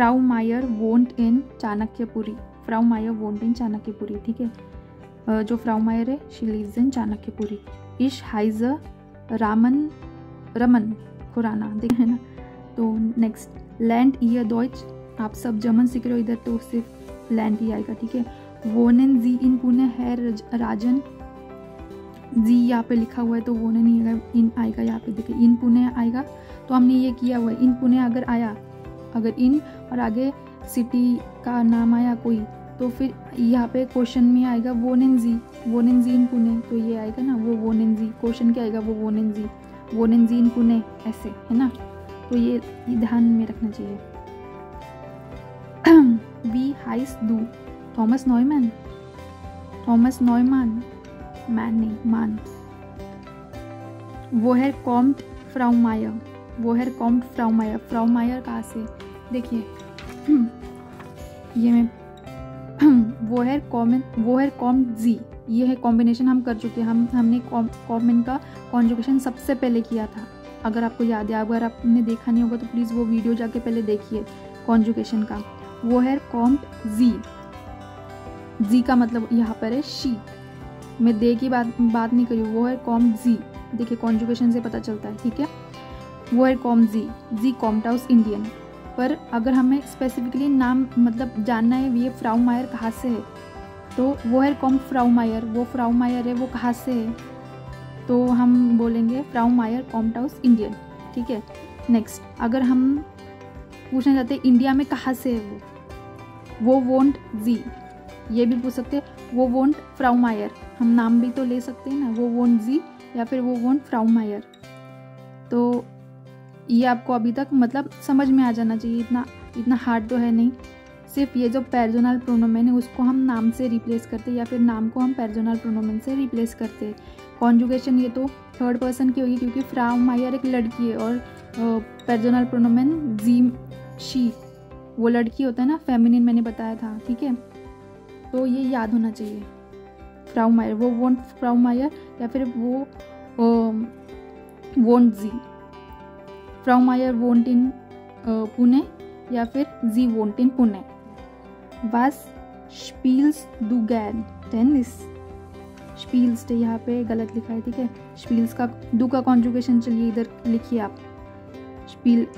Frau Mayar won't in Chanakyapuri, Frau Mayar won't इन चाणक्यपुरी, ठीक है। जो फ्राउ मायर है शी लिव्स इन चाणक्यपुरी। इश हाइज रमन खुराना, देख है ना। तो नेक्स्ट लैंड ईयर डॉइच, आप सब जर्मन सीख रहे हो इधर तो सिर्फ लैंड ही आएगा, ठीक है। वोनेन जी इन पुणे है राजन, जी यहाँ पे लिखा हुआ है तो वोनेन नहीं आएगा, इन आएगा यहाँ पे, देखिए इन पुणे आएगा। तो हमने ये किया हुआ है, इन पुणे अगर आया, अगर इन और आगे सिटी का नाम आया कोई, तो फिर यहाँ पे क्वेश्चन में आएगा वोनेन जी इन पुणे, तो ये आएगा ना वो वोनेन जी, क्वेश्चन क्या आएगा वो वोनेन जी इन पुणे, ऐसे है ना। तो ये ध्यान में रखना चाहिए। वी हाइस दू थॉमस नॉयमैन, मैन नहीं मान। वोहर कॉम्ट फ्राउ मायर, फ्राउ मायर कहाँ से, देखिए ये मैं वोहर कॉम्ट जी, ये है कॉम्बिनेशन हम कर चुके हैं, हमने कॉमेंट का कॉन्जुगेशन सबसे पहले किया था, अगर आपको याद है। अगर आपने देखा नहीं होगा तो प्लीज़ वो वीडियो जाके पहले देखिए कॉन्जुगेशन का। वोहर कॉम्ट जी का मतलब यहाँ पर है शी, मैं दे की बात नहीं करी, वोहर कॉम्ट जी, देखिए कॉन्जुगेशन से पता चलता है, ठीक है। वोहर कॉम्ट जी कॉम्ट हाउस इंडियन। पर अगर हमें स्पेसिफिकली नाम मतलब जानना है ये फ्राउ मायर कहाँ से है, तो वोहर कॉम्ट फ्राउ मायर, वो फ्राउ मायर है वो कहाँ से है, तो हम बोलेंगे फ्राउ मायर कॉम्ट हाउस इंडियन, ठीक है। नेक्स्ट अगर हम पूछना चाहते हैं इंडिया में कहाँ से है वो वोंट जी, ये भी पूछ सकते हैं वो वोंट फ्राउ मायर, हम नाम भी तो ले सकते हैं ना, वो वोंट जी या फिर वो वोंट फ्राउ मायर। तो ये आपको अभी तक मतलब समझ में आ जाना चाहिए, इतना हार्ड तो है नहीं। सिर्फ ये जो पर्सनल प्रोनोमेन है उसको हम नाम से रिप्लेस करते हैं या फिर नाम को हम पर्सनल प्रोनोमेन से रिप्लेस करते हैं। कॉन्जुगेशन ये तो थर्ड पर्सन की होगी क्योंकि फ्राउ मायर एक लड़की है और पर्सनल प्रोनोमेन जी शी वो लड़की होता है ना, फेमिनिन मैंने बताया था, ठीक है। तो ये याद होना चाहिए, फ्राउ मायर वो वोंट फ्राउ मायर या फिर वो won't ji, Frau Mayar won't इन पुणे या फिर जी वोंट इन पुणे। वास स्पील्स दू गैन टेनिस, स्पील्स यहाँ पे गलत लिखा है, ठीक है। स्पील्स का दू का कॉन्जुगेशन चलिए इधर लिखिए आप,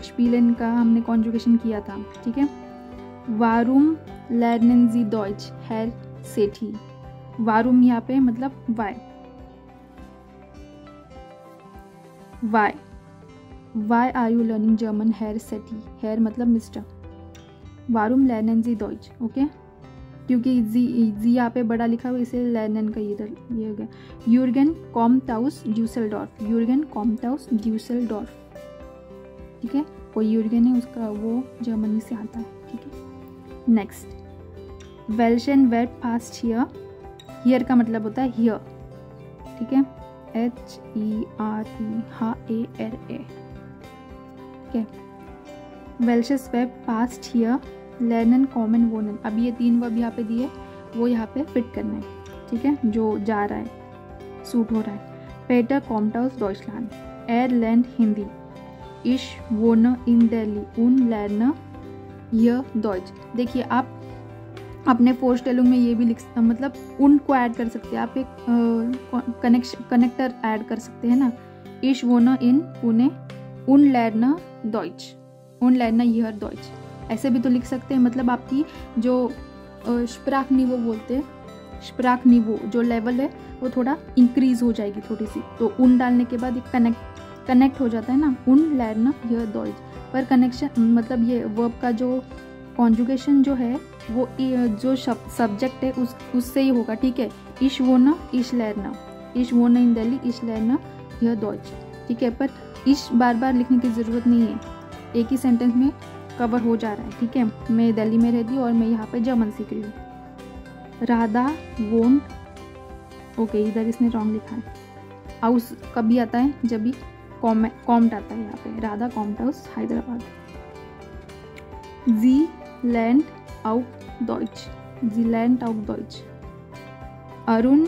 स्पीलन का हमने कॉन्जुगेशन किया था, ठीक है। वारूम लर्नेन जी डॉइच हेर सेठी, वारूम यहाँ पे मतलब why are you learning German हेर सेठी, हेर मतलब मिस्टर, वारूम लर्नेन जी डॉइच, ओके। क्योंकि जी यहाँ पे बड़ा लिखा हुआ इसे लर्नेन का इधर ये हो गया। यूर्गन कॉम्टाउस ड्यूसेलडॉर्फ, ठीक है। कोई यूर्गन है उसका वो जर्मनी से आता है, ठीक है। नेक्स्ट वेल्शन वर्ब पास्ट हियर का मतलब होता है हियर, ठीक है, HERE, ठीक है। वेल्शस वर्ब पास्ट हियर लर्नन कॉमन वोनन, अब ये 3 वर्ब यहाँ पे दिए वो यहाँ पे फिट करना है, ठीक है, जो जा रहा है सूट हो रहा है। पेटर कॉम्ट हाउस डॉइचलैंड, एर लैंड हिंदी, इश वोन इन दिल्ली, उन लर्न हियर डॉइच। देखिए आप अपने फोरस्टेलिंग में ये भी मतलब उन को ऐड कर सकते हैं आप, एक कनेक्टर ऐड कर सकते हैं ना। इश वोन इन पुणे, उन लर्न डॉइच, उन लर्न हियर डॉइच, ऐसे भी तो लिख सकते हैं। मतलब आपकी जो स्प्राक निवो बोलते हैं, स्प्राक निवो जो लेवल है वो थोड़ा इंक्रीज हो जाएगी थोड़ी सी, तो उन डालने के बाद एक कनेक्ट हो जाता है ना, उन लर्न हियर डॉइच। पर कनेक्शन मतलब ये वर्ब का जो कॉन्जुगेशन जो है वो जो सब्जेक्ट है उससे ही होगा, ठीक है। इश वोन इन दिल्ली, इश लर्न हियर डॉइच, ठीक है। पर इश बार बार लिखने की ज़रूरत नहीं है, एक ही सेंटेंस में कवर हो जा रहा है, ठीक है। मैं दिल्ली में रहती हूँ और मैं यहाँ पे जर्मन सीख रही हूँ। राधा वोंट, ओके इधर इसने रॉन्ग लिखा है। हाउस कभी आता है जब भी कॉम्ट आता है यहाँ पे, राधा कॉम्ट हाउस हैदराबाद। जी लैंड आउट डॉइच, अरुण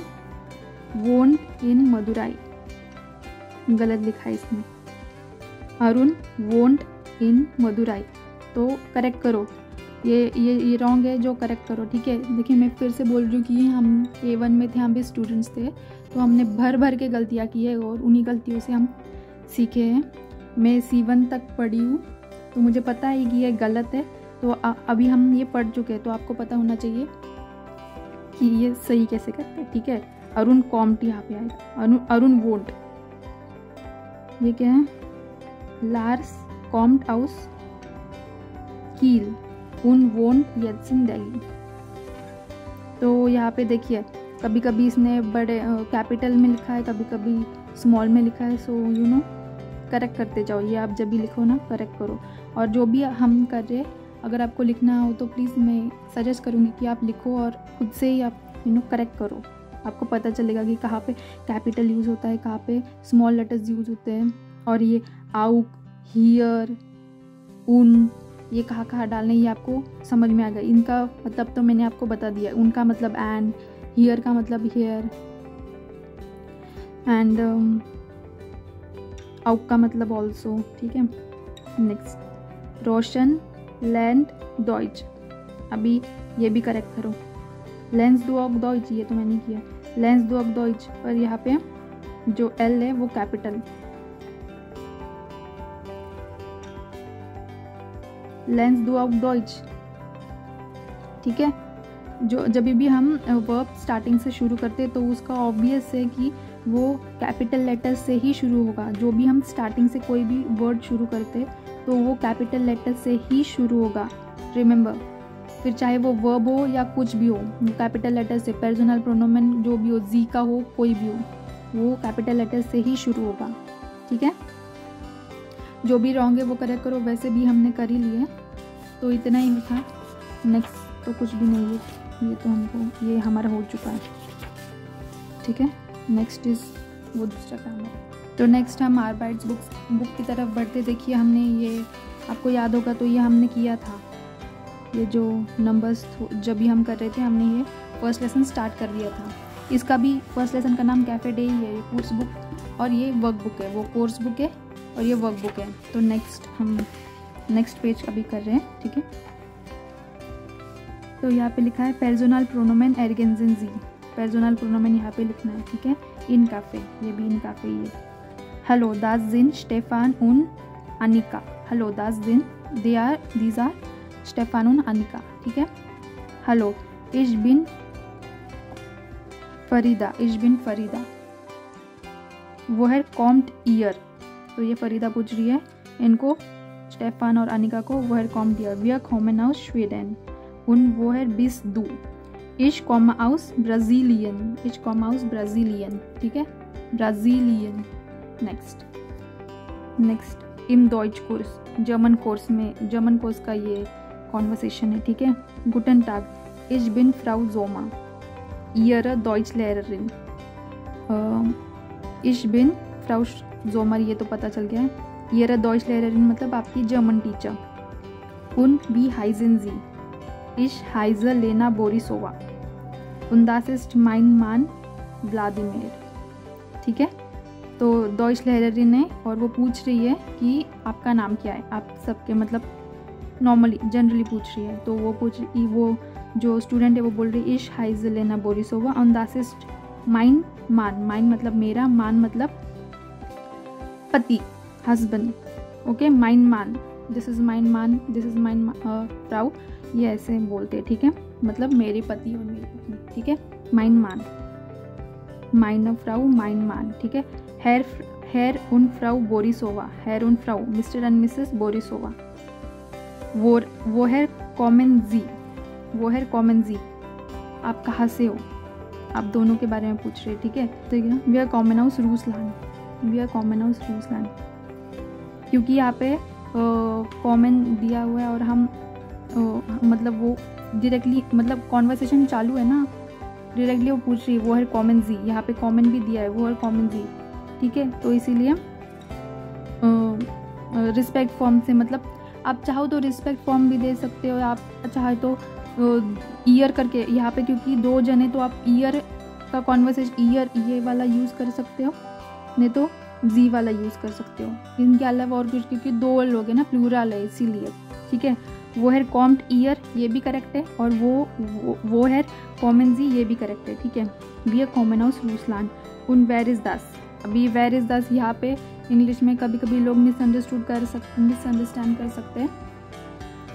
वोंट इन मदुराई, गलत लिखा है इसमें, अरुण वोंट इन मदुराई, तो करेक्ट करो। ये रॉन्ग है, जो करेक्ट करो, ठीक है। देखिए मैं फिर से बोल रही हूँ कि हम A1 में थे, हम भी स्टूडेंट्स थे, तो हमने भर के गलतियाँ की है और उन्हीं गलतियों से हम सीखे हैं। मैं C1 तक पढ़ी हूँ, तो मुझे पता है कि ये गलत है, तो अभी हम ये पढ़ चुके हैं, तो आपको पता होना चाहिए कि ये सही कैसे करते हैं, ठीक है। अरुण कॉम्ट यहाँ पे आएगा, अरुण वोंट, ये क्या है, लार्स कॉम्ट आउस कील उन वोंट येत्सिन डेली। तो यहाँ पे देखिए कभी कभी इसने बड़े कैपिटल में लिखा है, कभी कभी स्मॉल में लिखा है, सो यू नो करेक्ट करते जाओ। ये आप जब भी लिखो ना करेक्ट करो, और जो भी हम कर रहे अगर आपको लिखना हो तो प्लीज़ मैं सजेस्ट करूँगी कि आप लिखो और खुद से ही आप करेक्ट करो। आपको पता चलेगा कि कहाँ पे कैपिटल यूज़ होता है, कहाँ पे स्मॉल लेटर्स यूज़ होते हैं, और ये आउक, हियर, उन, ये कहाँ डालना है ये आपको समझ में आ गया। इनका मतलब तो मैंने आपको बता दिया, उनका मतलब एंड, हियर का मतलब हेयर, एंड आउक का मतलब ऑल्सो, ठीक है। नेक्स्ट रोशन लैंड डॉइच, अभी ये भी करेक्ट करो। लेंस दो ऑक डॉइच, ये तो मैंने किया, लेंस दो ऑक डॉइच, पर यहाँ पे जो एल है वो कैपिटल, लेंस दो ऑक डॉइच, ठीक है। जो जब भी हम वर्ब स्टार्टिंग से शुरू करते हैं तो उसका ऑब्वियस है कि वो कैपिटल लेटर से ही शुरू होगा। जो भी हम स्टार्टिंग से कोई भी वर्ड शुरू करते हैं तो वो कैपिटल लेटर से ही शुरू होगा, रिमेंबर। फिर चाहे वो वर्ब हो या कुछ भी हो, कैपिटल लेटर से, पर्सनल प्रोनोमेन जो भी हो, जी का हो, कोई भी हो, वो कैपिटल लेटर से ही शुरू होगा, ठीक है। जो भी रॉन्ग है वो करेक्ट करो, वैसे भी हमने कर ही लिए, तो इतना ही था। नेक्स्ट तो कुछ भी नहीं है, ये तो हमको ये हमारा हो चुका है, ठीक है। नेक्स्ट इज वो दूसरा काम है। तो नेक्स्ट हम आर्बाइट्स बुक की तरफ बढ़ते। देखिए हमने ये, आपको याद होगा तो ये हमने किया था, ये जो नंबर्स जब भी हम कर रहे थे हमने ये फर्स्ट लेसन स्टार्ट कर दिया था। इसका भी फर्स्ट लेसन का नाम कैफे डे ही है, ये कोर्स बुक और ये वर्क बुक है, वो कोर्स बुक है और ये वर्क बुक है। तो नेक्स्ट हम नेक्स्ट पेज अभी कर रहे हैं, ठीक है। तो यहाँ पे लिखा है पर्सनल प्रोनोमेन एर्गेंजन जी, पर्सनल प्रोनोमेन यहाँ पे लिखना है, ठीक है। इन काफे, ये भी इन काफे ही है। हेलो दास दिन स्टेफान उन अनिका, हेलो दास दिन, दीज आर स्टेफान उन अनिका, ठीक है। हेलो इश बिन फरीदा, इश बिन फरीदा, वो है कॉम्ट ईयर, तो ये फरीदा पूछ रही है इनको, स्टेफान और अनिका को, वो है कॉम्ट ईयर। वी आर कॉमन हाउस स्वीडन, उन वो है बिस दू, इश कॉम हाउस ब्राज़ीलियन, इश कॉम हाउस ब्राज़ीलियन, ठीक है, ब्राज़ीलियन। नेक्स्ट इम डॉइच कोर्स, जर्मन कोर्स में, जर्मन कोर्स का ये कॉन्वर्सेशन है, ठीक है। गुटन टाग, इश बिन फ्राउ जोमा, ईयर डॉइच लेहरिन, इश बिन फ्राउ जोमर, ये तो पता चल गया है। ईयर डॉइच लेहरिन मतलब आपकी जर्मन टीचर। उन बी हाइजन जी, इश हाइजर लेना बोरिसोवा, उनदास इस्ट माइन मान व्लादिमीर, ठीक है। तो डॉइच लेहरिन है और वो पूछ रही है कि आपका नाम क्या है, आप सबके मतलब नॉर्मली जनरली पूछ रही है। तो वो वो जो स्टूडेंट है वो बोल रही है इश हाइजर लेना बोरिसोवा, उनदास इस्ट माइन मान, माइन मतलब मेरा, मान मतलब पति, हस्बैंड, ओके। माइन मान, दिस इज माइन मान, दिस इज माइन फ्राउ, ये ऐसे बोलते हैं, ठीक है, मतलब मेरे पति और मेरी पत्नी, ठीक है। माइन मान, माइन फ्राउ, माइन मान, ठीक है। हेर उन फ्राउ बोरिसोवा, हेर उन फ्राउ, मिस्टर एंड मिसेस बोरिसोवा। वो है कॉमन जी, वो है कॉमन जी, आप कहाँ से हो, आप दोनों के बारे में पूछ रहे हैं, ठीक है। तो वी आर कॉमन हाउस रूसलैंड, वी आर कॉमन हाउस रूसलैंड, क्योंकि यहाँ पे कॉमन दिया हुआ है और हम मतलब वो डायरेक्टली मतलब कॉन्वर्सेशन चालू है ना, डायरेक्टली वो पूछ रही है, वो है कॉमन जी, यहाँ पे कॉमन भी दिया है, वो है कॉमन जी, ठीक है। तो इसीलिए रिस्पेक्ट फॉर्म से, मतलब आप चाहो तो रिस्पेक्ट फॉर्म भी दे सकते हो, आप चाहे तो ईयर करके यहाँ पे, क्योंकि दो जने तो आप ईयर का कॉन्वर्सेशन ईयर ये वाला यूज़ कर सकते हो, नहीं तो जी वाला यूज़ कर सकते हो। इनके अलावा और कुछ, क्योंकि दो लोग हैं ना, प्लूरल है इसीलिए, ठीक है। वो है कॉम्ड ईयर, ये भी करेक्ट है, और वो है कॉमन जी, ये भी करेक्ट है, ठीक है। वी आर कॉमन हाउस रूसलान। उन वेर इज़ दस, अभी वेर इज़ दस यहाँ पे इंग्लिश में कभी कभी लोग मिसअंडरस्टैंड कर सकते हैं।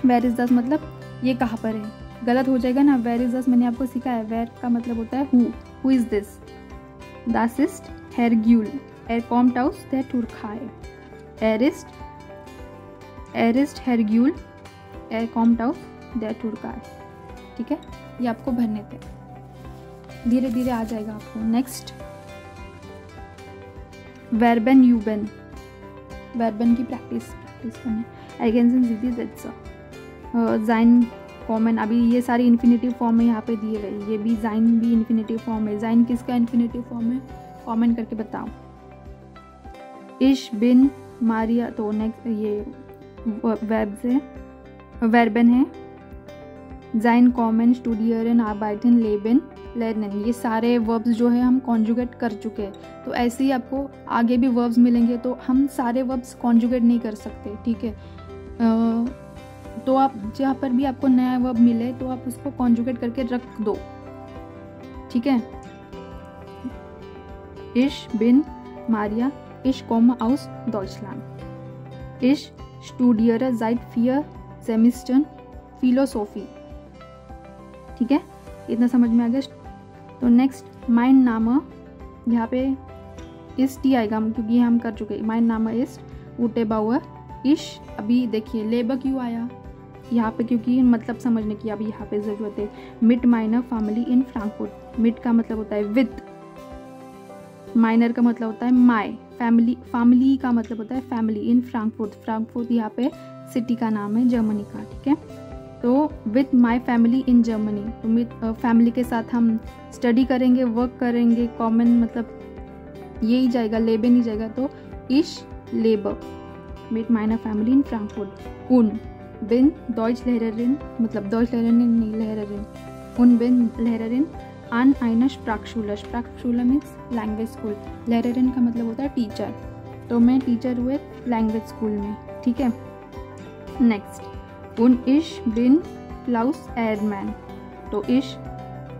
वेर इज़ दस मतलब ये कहाँ पर है, गलत हो जाएगा ना। वेर इज़ दस मैंने आपको सिखाया है, वेर का मतलब होता है who is this. Das ist Hercule. Kommt aus der Türkei. Er ist Hercule. Kommt aus der Türkei. ठीक है, ये आपको भरने थे, धीरे धीरे आ जाएगा आपको। नेक्स्ट वर्बन यूबन, वर्बन की प्रैक्टिस करना। एगेंसन सीधी ज़ेट्स जाइन कॉमन, अभी ये सारी इन्फिनेटिव फॉर्म में यहाँ पे दिए गए, ये भी जाइन भी इन्फिनेटिव फॉर्म है। जाइन किसका इन्फिनेटिव फॉर्म है, कॉमेंट करके बताओ। इश बिन मारिया, तो नेक्स्ट ये वर्ब से वर्बन है। जाइन कॉमन स्टूडियरन आर्बाइटन लेबन लर्नन, ये सारे वर्ब्स जो है हम कॉन्जुगेट कर चुके हैं, तो ऐसे ही आपको आगे भी वर्ब्स मिलेंगे, तो हम सारे वर्ब्स कॉन्जुगेट नहीं कर सकते, ठीक है। तो आप जहाँ पर भी आपको नया वर्ब मिले तो आप उसको कॉन्जुगेट करके रख दो, ठीक है। इश बिन मारिया, इश komme aus Deutschland, ich studiere seit 4 Semestern Philosophie, ठीक है, इतना समझ में आ गया। तो नेक्स्ट mein Name, यहाँ पे इस टी आएगा क्योंकि हम कर चुके हैं। mein Name ist Ute Bauer, इश, अभी देखिए लेबर क्यों आया यहाँ पे, क्योंकि मतलब समझने की अभी यहाँ पे ज़रूरत है। मिट माइनर फैमिली इन फ्रैंकफर्ट, मिट का मतलब होता है विद, माइनर का मतलब होता है माय, फैमिली का मतलब होता है फैमिली इन फ्रैंकफर्ट, फ्रैंकफर्ट यहाँ पे सिटी का नाम है जर्मनी का, ठीक है। तो with my family in Germany, तो फैमिली के साथ हम स्टडी करेंगे, वर्क करेंगे, कॉमन मतलब यही जाएगा, लेबन ही जाएगा, तो इश लेबर मिट माइनर फैमिली इन फ्रैंकफर्ट। उन बिन डॉइच लहरेरिन, मतलब डॉइच लहरेरिन नहीं लहरेरिन, उन बिन लहरेरिन आन आइना स्प्राकशूलर, स्प्राकशूलर मीन्स लैंग्वेज स्कूल, लहरेरिन का मतलब होता है टीचर, तो मैं टीचर हुए लैंग्वेज स्कूल में, ठीक है। नेक्स्ट उन इश बिन क्लाउस एयरमैन, तो इश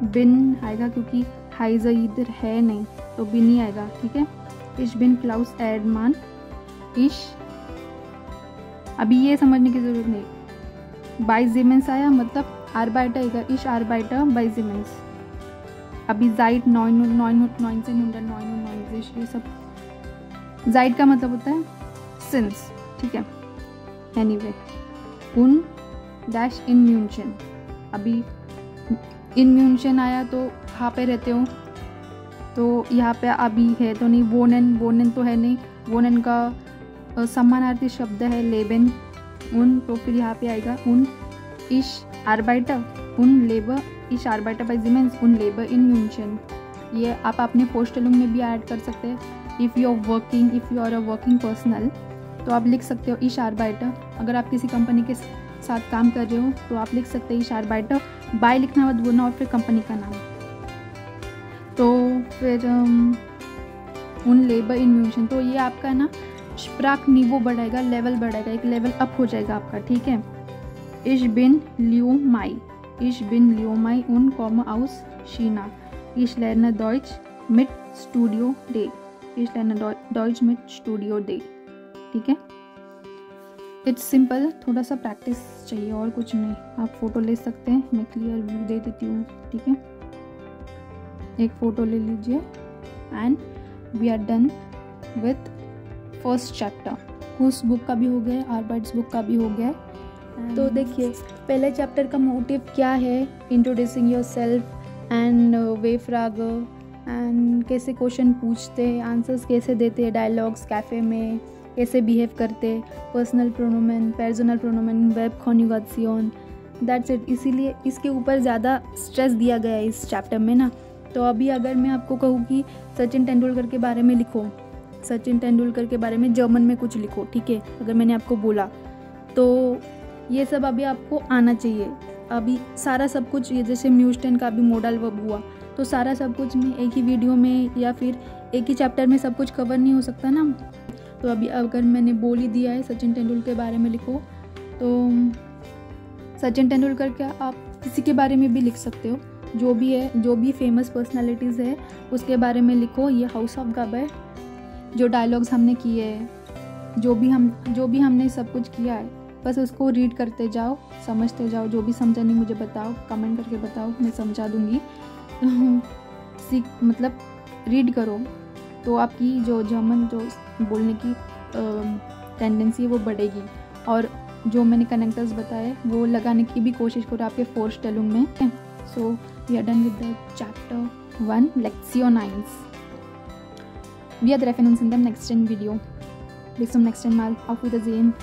बिन आएगा क्योंकि हाइज़ इधर है नहीं, तो बिन ही आएगा, ठीक है। इश बिन क्लाउस एयरमैन, इश, अभी ये समझने की ज़रूरत नहीं, बाई जिमेंस आया मतलब आर्बाइटर आएगा, इश आर्बाइटर बाई जिमेंस। अभी जाइट नॉइन से नूडर नॉइन, ये सब जाइट का मतलब होता है सिंस, ठीक है। एनीवे उन डैश इन म्यूनशन, अभी इन म्यूनशन आया तो कहाँ पे रहते हो, तो यहाँ पे अभी है तो नहीं, वोनन तो है नहीं, वोनन का समानार्थी शब्द है लेबन, उन, तो फिर यहाँ पे आएगा उन इश आर्बाइटर, उन लेबर इश आर्बाइटर बाई जिमेंस, उन लेबर इन म्यूनशन। ये आप अपने पोस्टलुंग में भी ऐड कर सकते हैं। If you are a working personal, तो आप लिख सकते हो इश आर्बाइटर। अगर आप किसी कंपनी के साथ काम कर रहे हो तो आप लिख सकते हैं इश आर्बाइटर, बाय लिखना मत बोलना और फिर कंपनी का नाम। तो फिर उन लेबर इन म्यूनशन, तो ये आपका ना स्प्राक निवो बढ़ाएगा, लेवल बढ़ाएगा, एक लेवल अप हो जाएगा आपका, ठीक है। इश बिन लियो माई, इश बिन लियो माई उन komme aus China, इश लर्ने डॉइच मिट स्टूडियो डे, इश लर्ने डॉइच मिट स्टूडियो डे, ठीक है। इट्स सिंपल, थोड़ा सा प्रैक्टिस चाहिए और कुछ नहीं। आप फ़ोटो ले सकते हैं, मैं क्लियर व्यू दे देती हूँ, ठीक है। एक फ़ोटो ले लीजिए and we are done with first chapter. उस बुक का भी हो गया, आर्बाइट्स बुक का भी हो गया। तो देखिए पहले चैप्टर का मोटिव क्या है, introducing your self and way फ्राग, and कैसे क्वेश्चन पूछते हैं, आंसर्स कैसे देते हैं, डायलॉग्स कैफ़े में कैसे बिहेव करते, पर्सनल प्रोनोमेन, पर्सनल प्रोनोमेन, वर्ब कॉन्जुगेशन, दैट्स इट। इसीलिए इसके ऊपर ज़्यादा स्ट्रेस दिया गया है इस चैप्टर में ना। तो अभी अगर मैं आपको कहूँ कि सचिन तेंदुलकर के बारे में लिखो, सचिन तेंदुलकर के बारे में जर्मन में कुछ लिखो, ठीक है, अगर मैंने आपको बोला तो ये सब अभी आपको आना चाहिए। अभी सारा सब कुछ, ये जैसे म्यूस्टन का भी मॉडल वर्ब हुआ, तो सारा सब कुछ मैं एक ही वीडियो में या फिर एक ही चैप्टर में सब कुछ कवर नहीं हो सकता ना। तो अभी अगर मैंने बोल ही दिया है सचिन तेंदुलकर के बारे में लिखो, तो सचिन तेंदुलकर क्या आप किसी के बारे में भी लिख सकते हो, जो भी है, जो भी फेमस पर्सनालिटीज़ है उसके बारे में लिखो। ये हाउस ऑफ गब है, जो डायलॉग्स हमने किए हैं, जो भी हमने सब कुछ किया है, बस उसको रीड करते जाओ, समझते जाओ। जो भी समझा नहीं मुझे बताओ, कमेंट करके बताओ, मैं समझा दूँगी। मतलब रीड करो तो आपकी जो जर्मन जो बोलने की टेंडेंसी है वो बढ़ेगी। और जो मैंने कनेक्टर्स बताए वो लगाने की भी कोशिश करो आपके फोरस्टेलुंग में। So we are done with the chapter 1 Lektion 1. Wir treffen uns in dem nächsten Video. Bis zum nächsten Mal. Auf Wiedersehen.